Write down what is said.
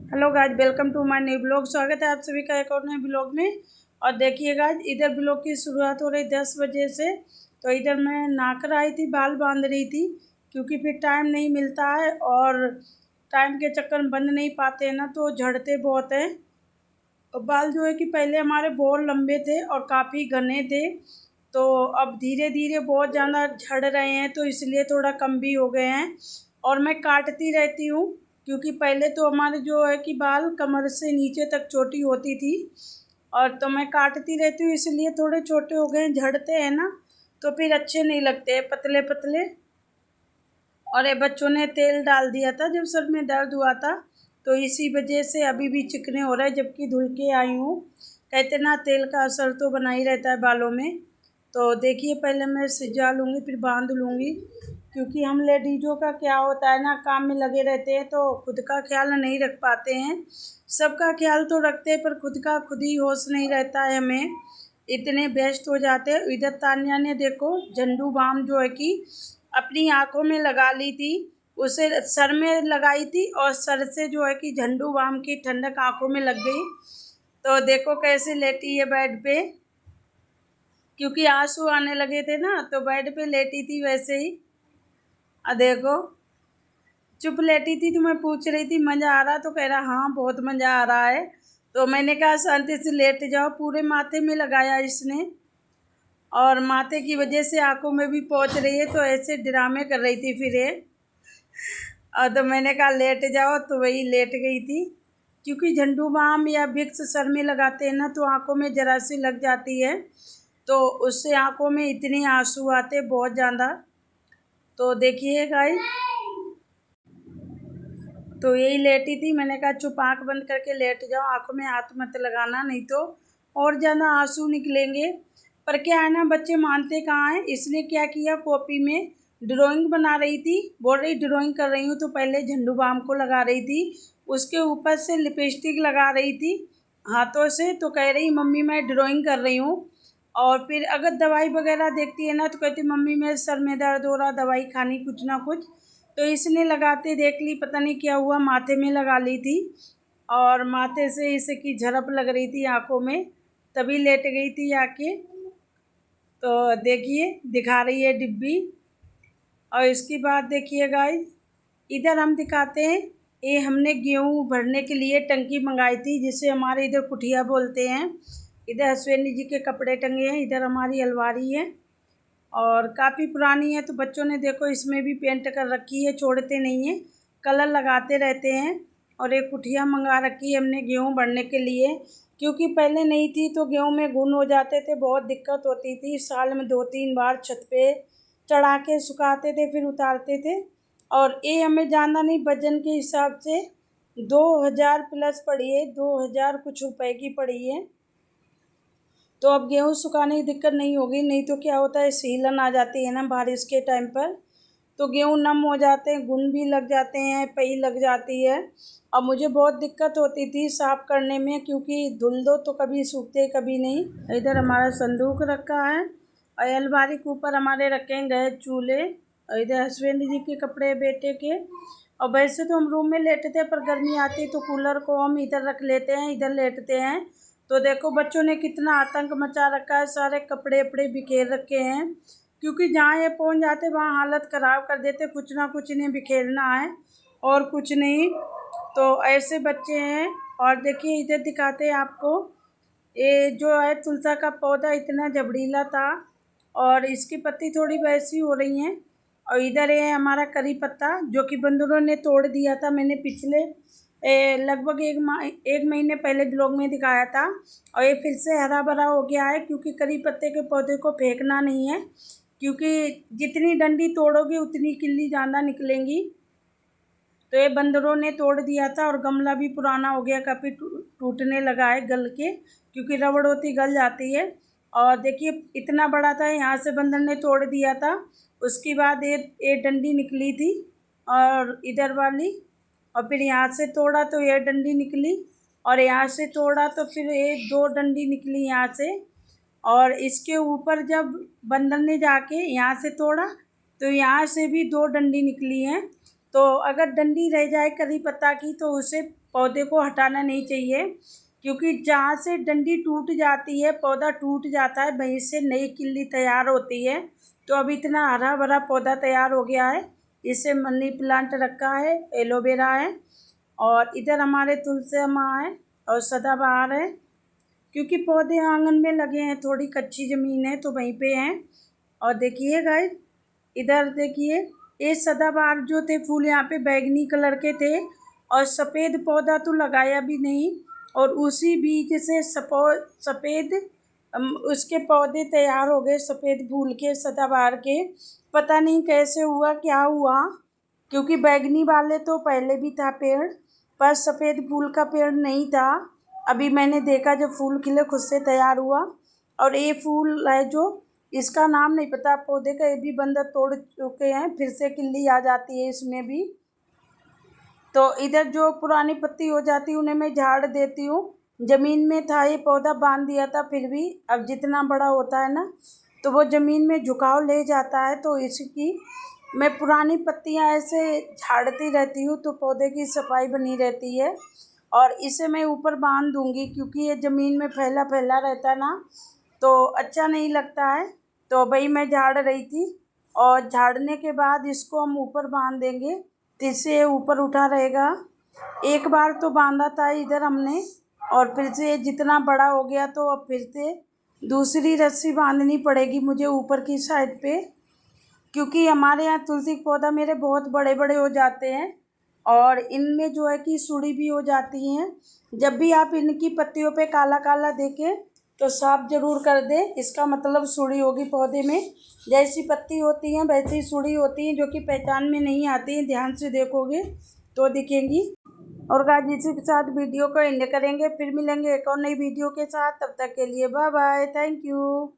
Hello guys, welcome to my new blog. स्वागत है आप सभी का एक और नए ब्लॉग में। और देखिए गाइज, इधर ब्लॉग की शुरुआत हो रही 10 बजे से। तो इधर मैं नहाकर आई थी, बाल बांध रही थी क्योंकि फिर टाइम नहीं मिलता है और टाइम के चक्कर में बंद नहीं पाते हैं ना, तो झड़ते बहुत हैं। और बाल जो है कि पहले हमारे बहुत लंबे थे और काफ़ी घने थे, तो अब धीरे धीरे बहुत ज़्यादा झड़ रहे हैं, तो इसलिए थोड़ा कम भी हो गए हैं। और मैं काटती रहती हूँ क्योंकि पहले तो हमारे जो है कि बाल कमर से नीचे तक छोटी होती थी, और तो मैं काटती रहती हूँ, इसलिए थोड़े छोटे हो गए हैं। झड़ते हैं ना तो फिर अच्छे नहीं लगते, पतले पतले। और ये बच्चों ने तेल डाल दिया था जब सर में दर्द हुआ था, तो इसी वजह से अभी भी चिकने हो रहे हैं, जबकि धुल के आई हूँ। कहते ना तेल का असर तो बना ही रहता है बालों में। तो देखिए, पहले मैं सिजा लूँगी फिर बांध लूँगी, क्योंकि हम लेडीज़ों का क्या होता है ना, काम में लगे रहते हैं तो खुद का ख्याल नहीं रख पाते हैं। सबका ख्याल तो रखते हैं पर खुद का खुद ही होश नहीं रहता है हमें, इतने व्यस्त हो जाते हैं। इधर तान्या ने देखो झंडू बाम जो है कि अपनी आँखों में लगा ली थी, उसे सर में लगाई थी और सर से जो है कि झंडू बाम की ठंडक आँखों में लग गई। तो देखो कैसे लेटी है बेड पे, क्योंकि आंसू आने लगे थे ना, तो बेड पे लेटी थी वैसे ही। देखो चुप लेटी थी, तो मैं पूछ रही थी मज़ा आ रहा, तो कह रहा हाँ बहुत मज़ा आ रहा है। तो मैंने कहा शांति से लेट जाओ। पूरे माथे में लगाया इसने, और माथे की वजह से आंखों में भी पहुंच रही है, तो ऐसे ड्रामे कर रही थी फिर ये। और तो मैंने कहा लेट जाओ, तो वही लेट गई थी। क्योंकि झंडू बाम या विक्स सर में लगाते हैं ना, तो आंखों में जरा सी लग जाती है, तो उससे आंखों में इतने आंसू आते बहुत ज़्यादा। तो देखिए गाइस, तो यही लेटी थी। मैंने कहा चुप आंख बंद करके लेट जाओ, आंखों में हाथ मत लगाना, नहीं तो और ज़्यादा आंसू निकलेंगे। पर क्या है ना, बच्चे मानते कहाँ हैं। इसने क्या किया, कॉपी में ड्राइंग बना रही थी, बोल रही ड्राइंग कर रही हूँ, तो पहले झंडू बाम को लगा रही थी, उसके ऊपर से लिपस्टिक लगा रही थी हाथों से। तो कह रही मम्मी मैं ड्राइंग कर रही हूँ। और फिर अगर दवाई वगैरह देखती है ना, तो कहती मम्मी मेरे सर में दर्द हो रहा, दवाई खानी कुछ ना कुछ। तो इसने लगाते देख ली, पता नहीं क्या हुआ, माथे में लगा ली थी और माथे से इसे की झड़प लग रही थी आंखों में, तभी लेट गई थी आके। तो देखिए दिखा रही है डिब्बी। और इसके बाद देखिए गाइस, इधर हम दिखाते हैं, ये हमने गेहूँ भरने के लिए टंकी मंगाई थी, जिसे हमारे इधर कुठिया बोलते हैं। इधर हसबैंड जी के कपड़े टंगे हैं, इधर हमारी अलमारी है और काफ़ी पुरानी है। तो बच्चों ने देखो इसमें भी पेंट कर रखी है, छोड़ते नहीं हैं, कलर लगाते रहते हैं। और एक कुठिया मंगा रखी है हमने गेहूँ भरने के लिए, क्योंकि पहले नहीं थी तो गेहूँ में घुन हो जाते थे, बहुत दिक्कत होती थी। साल में 2-3 बार छत पे चढ़ा के सुखाते थे, फिर उतारते थे। और ये हमें ज़्यादा नहीं, वजन के हिसाब से 2000 प्लस पड़ी है, 2000 कुछ रुपए की पड़ी है। तो अब गेहूँ सुखाने की दिक्कत नहीं होगी, नहीं तो क्या होता है सीलन आ जाती है ना बारिश के टाइम पर, तो गेहूँ नम हो जाते हैं, घुन भी लग जाते हैं, पई लग जाती है। और मुझे बहुत दिक्कत होती थी साफ़ करने में, क्योंकि धुल दो तो कभी सूखते कभी नहीं। इधर हमारा संदूक रखा है और अलमारी के ऊपर हमारे रखे गए चूल्हे। और इधर हस्बैंड जी के कपड़े, बेटे के। और वैसे तो हम रूम में लेटते हैं, पर गर्मी आती तो कूलर को हम इधर रख लेते हैं, इधर लेटते हैं। तो देखो बच्चों ने कितना आतंक मचा रखा है, सारे कपड़े वपड़े बिखेर रखे हैं, क्योंकि जहाँ ये पहुँच जाते वहाँ हालत ख़राब कर देते। कुछ ना कुछ इन्हें बिखेरना है और कुछ नहीं। तो ऐसे बच्चे हैं। और देखिए इधर दिखाते हैं आपको, ये जो है तुलसा का पौधा इतना जबरीला था और इसकी पत्ती थोड़ी वैसी हो रही हैं। और इधर है हमारा करी पत्ता, जो कि बंदरों ने तोड़ दिया था। मैंने पिछले लगभग 1 महीने पहले ब्लॉग में दिखाया था, और ये फिर से हरा भरा हो गया है। क्योंकि करी पत्ते के पौधे को फेंकना नहीं है, क्योंकि जितनी डंडी तोड़ोगे उतनी किल्ली ज़्यादा निकलेंगी। तो ये बंदरों ने तोड़ दिया था, और गमला भी पुराना हो गया, काफ़ी टूटने लगा है गल के, क्योंकि रबड़ होती गल जाती है। और देखिए इतना बड़ा था, यहाँ से बंदर ने तोड़ दिया था। उसके बाद ये डंडी निकली थी और इधर वाली, और फिर यहाँ से तोड़ा तो ये डंडी निकली, और यहाँ से तोड़ा तो फिर ये 2 डंडी निकली यहाँ से। और इसके ऊपर जब बंदर ने जाके यहाँ से तोड़ा, तो यहाँ से भी 2 डंडी निकली हैं। तो अगर डंडी रह जाए करी पत्ता की, तो उसे पौधे को हटाना नहीं चाहिए, क्योंकि जहाँ से डंडी टूट जाती है पौधा टूट जाता है, वहीं से नई किल्ली तैयार होती है। तो अब इतना हरा भरा पौधा तैयार हो गया है। इसे मनी प्लांट रखा है, एलोवेरा है, और इधर हमारे तुलसी माँ है और सदाबहार है। क्योंकि पौधे आंगन में लगे हैं, थोड़ी कच्ची ज़मीन है तो वहीं पे हैं। और देखिए गाइस, इधर देखिए, ये सदाबहार जो थे फूल यहाँ पे बैगनी कलर के थे, और सफ़ेद पौधा तो लगाया भी नहीं, और उसी बीज से सफ़ेद उसके पौधे तैयार हो गए, सफ़ेद फूल के सदाबहार के। पता नहीं कैसे हुआ, क्या हुआ, क्योंकि बैगनी वाले तो पहले भी था पेड़, पर सफ़ेद फूल का पेड़ नहीं था। अभी मैंने देखा जब फूल खिले खुद से तैयार हुआ। और ये फूल है जो, इसका नाम नहीं पता पौधे का, ये भी बंदर तोड़ चुके हैं, फिर से किल्ली आ जाती है इसमें भी। तो इधर जो पुरानी पत्ती हो जाती है उन्हें मैं झाड़ देती हूँ। ज़मीन में था ये पौधा, बांध दिया था, फिर भी अब जितना बड़ा होता है ना तो वो ज़मीन में झुकाव ले जाता है, तो इसकी मैं पुरानी पत्तियाँ ऐसे झाड़ती रहती हूँ तो पौधे की सफाई बनी रहती है। और इसे मैं ऊपर बांध दूँगी, क्योंकि ये ज़मीन में फैला फैला रहता है ना तो अच्छा नहीं लगता है। तो भाई मैं झाड़ रही थी, और झाड़ने के बाद इसको हम ऊपर बांध देंगे, तो इससे ऊपर उठा रहेगा। एक बार तो बांधा था इधर हमने, और फिर से जितना बड़ा हो गया तो अब फिर से दूसरी रस्सी बांधनी पड़ेगी मुझे ऊपर की साइड पे, क्योंकि हमारे यहाँ तुलसी के पौधा मेरे बहुत बड़े बड़े हो जाते हैं, और इनमें जो है कि सुड़ी भी हो जाती हैं। जब भी आप इनकी पत्तियों पे काला काला देखें तो साफ ज़रूर कर दें, इसका मतलब सुड़ी होगी पौधे में। जैसी पत्ती होती हैं वैसी ही सुड़ी होती हैं, जो कि पहचान में नहीं आती हैं, ध्यान से देखोगे तो दिखेंगी। और गाइस, इसी के साथ वीडियो को एंड करेंगे, फिर मिलेंगे एक और नई वीडियो के साथ। तब तक के लिए बाय बाय, थैंक यू।